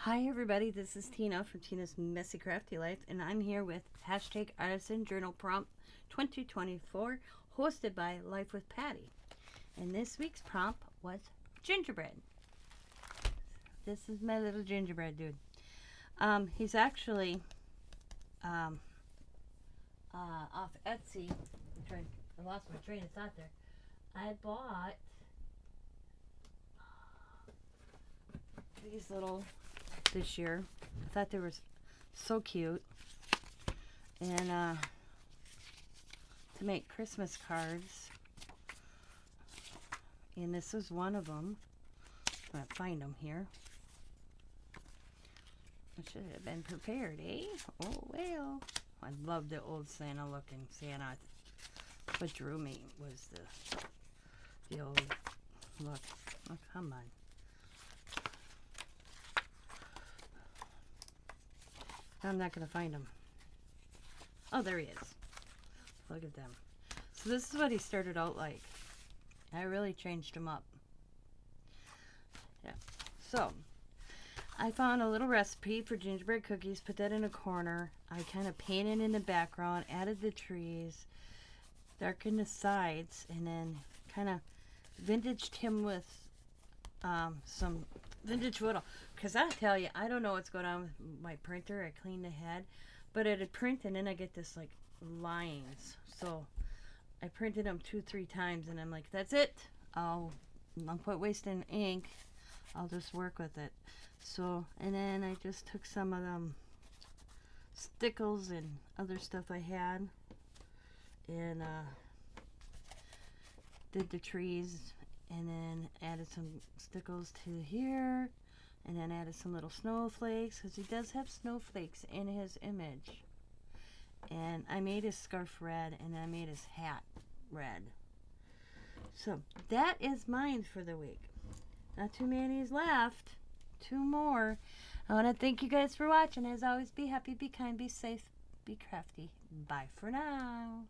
Hi everybody, this is Tina from Tina's Messy Crafty Life, and I'm here with hashtag Artisan Journal Prompt 2024, hosted by Life with Patti. And this week's prompt was gingerbread. This is my little gingerbread dude. He's actually off Etsy. I lost my train of thought there. I bought these little this year. I thought they were so cute, and to make Christmas cards, and this is one of them. I'm gonna find them here. I should have been prepared, eh? Oh well. I love the old Santa looking Santa. What drew me was the old look. Oh, come on. I'm not going to find him. Oh, there he is. Look at them. So this is what he started out like. I really changed him up. Yeah. So, I found a little recipe for gingerbread cookies. Put that in a corner. I kind of painted in the background, added the trees, darkened the sides, and then kind of vintaged him with some vintage wood. Because I tell you, I don't know what's going on with my printer. I cleaned the head, but it'd print and then I get this like lines. So I printed them 2-3 times and I'm like, that's it. I'll quit wasting ink. I'll just work with it. So, and then I just took some of them stickles and other stuff I had and did the trees, and then added some stickles to here, and then added some little snowflakes, because he does have snowflakes in his image. And I made his scarf red, and I made his hat red. So that is mine for the week. Not too many's left. 2 more. I want to thank you guys for watching. As always, be happy, be kind, be safe, be crafty. Bye for now.